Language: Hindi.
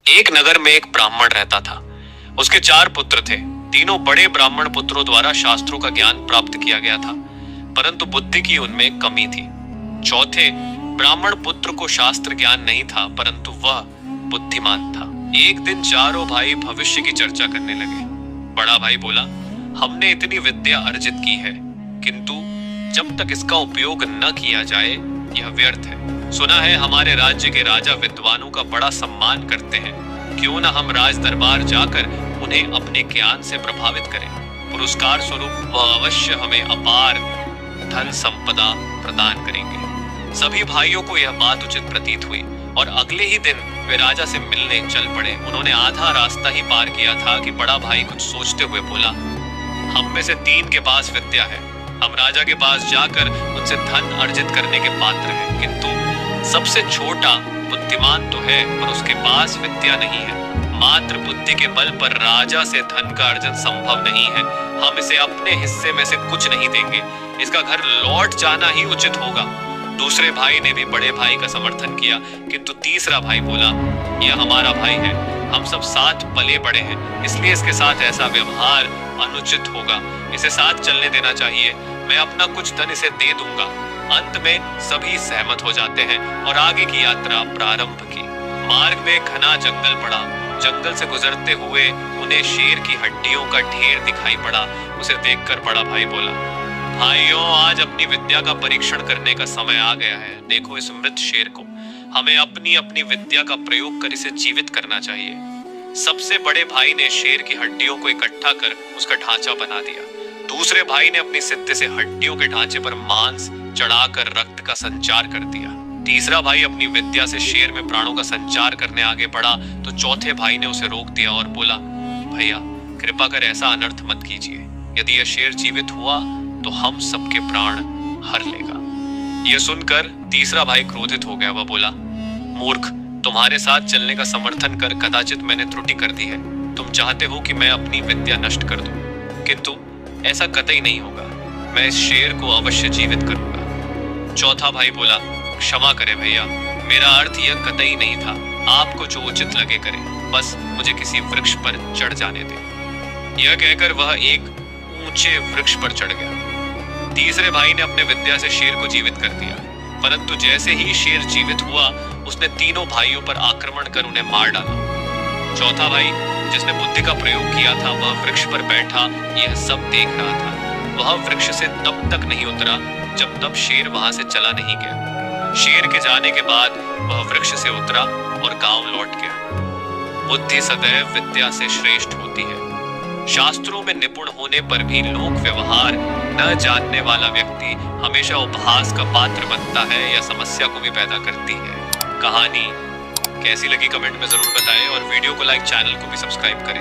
एक नगर में एक ब्राह्मण रहता था। उसके 4 पुत्र थे। तीनों बड़े ब्राह्मण पुत्रों द्वारा शास्त्रों का ज्ञान प्राप्त किया गया था, परंतु बुद्धि की उनमें कमी थी। चौथे ब्राह्मण पुत्र को शास्त्र ज्ञान नहीं था, परंतु वह बुद्धिमान था। एक दिन चारों भाई भविष्य की चर्चा करने लगे। बड़ा भाई बोला, हमने इतनी विद्या अर्जित की है, किंतु जब तक इसका उपयोग न किया जाए यह व्यर्थ है। सुना है हमारे राज्य के राजा विद्वानों का बड़ा सम्मान करते हैं, क्यों न हम राज दरबार जाकर उन्हें अपने ज्ञान से प्रभावित करें। पुरस्कार स्वरूप वह अवश्य हमें अपार धन संपदा प्रदान करेंगे। सभी भाइयों को यह बात उचित प्रतीत हुई और अगले ही दिन वे राजा से मिलने चल पड़े। उन्होंने आधा रास्ता ही पार किया था कि बड़ा भाई कुछ सोचते हुए बोला, हम में से 3 के पास विद्या है। हम राजा के पास जाकर उनसे धन अर्जित करने के पात्र हैं, किंतु सबसे छोटा बुद्धिमान तो है, पर उसके पास विद्या नहीं है। मात्र बुद्धि के बल पर राजा से धन का अर्जन संभव नहीं है। हम इसे अपने हिस्से में से कुछ नहीं देंगे, इसका घर लौट जाना ही उचित होगा। दूसरे भाई ने भी बड़े भाई का समर्थन किया, किंतु तीसरा भाई बोला, यह हमारा भाई है, हम सब साथ पले बड़े हैं, इसलिए इसके साथ ऐसा व्यवहार अनुचित होगा। इसे साथ चलने देना चाहिए, मैं अपना कुछ धन इसे दे दूंगा। अंत में सभी सहमत हो जाते हैं और आगे की यात्रा प्रारंभ की। मार्ग में घना जंगल पड़ा। जंगल से गुजरते हुए उन्हें शेर की हड्डियों का ढेर दिखाई पड़ा। उसे देखकर बड़ा भाई बोला, भाइयों, आज अपनी विद्या का परीक्षण करने का समय आ गया है। देखो इस मृत शेर को, हमें अपनी अपनी विद्या का प्रयोग कर इसे जीवित करना चाहिए। सबसे बड़े भाई ने शेर की हड्डियों को इकट्ठा कर उसका ढांचा बना दिया। दूसरे भाई ने अपनी सिद्धि से हड्डियों के ढांचे पर मांस चढ़ाकर रक्त का संचार कर दिया। तीसरा भाई अपनी विद्या से शेर में प्राणों का संचार करने आगे बढ़ा तो चौथे भाई ने उसे रोक दिया और बोला, भैया कृपा कर ऐसा अनर्थ मत कीजिए। यदि यह शेर जीवित हुआ तो हम सबके प्राण हर लेगा। यह सुनकर तीसरा भाई क्रोधित हो गया। वह बोला, मूर्ख, तुम्हारे साथ चलने का समर्थन कर कदाचित मैंने त्रुटि कर दी है। तुम चाहते हो कि मैं अपनी विद्या नष्ट कर दूं, किंतु ऐसा कतई नहीं होगा। मैं इस शेर को अवश्य जीवित करूंगा। चौथा भाई बोला, क्षमा करें भैया, मेरा अर्थ यह कतई नहीं था। आपको जो उचित लगे करें, बस मुझे किसी वृक्ष पर चढ़ जाने दें। यह कहकर वह एक ऊंचे वृक्ष पर चढ़ गया। तीसरे भाई ने अपने विद्या से शेर को जीवित कर दिया, परंतु जैसे ही शेर जीवित हुआ उसने तीनों भाइयों पर आक्रमण कर उन्हें मार डाला। चौथा भाई जिसने बुद्धि का प्रयोग किया था वह वृक्ष पर बैठा यह सब देख रहा था। वह वृक्ष से तब तक नहीं उतरा जब तक शेर वहां से चला नहीं गया। शेर के जाने के बाद वह वृक्ष से उतरा और गांव लौट गया। बुद्धि सदैव विद्या से श्रेष्ठ होती है। शास्त्रों में निपुण होने पर भी लोक व्यवहार न जानने वाला व्यक्ति हमेशा उपहास का पात्र बनता है या समस्या को भी पैदा करती है। कहानी कैसी लगी कमेंट में जरूर बताएं और वीडियो को लाइक, चैनल को भी सब्सक्राइब करें।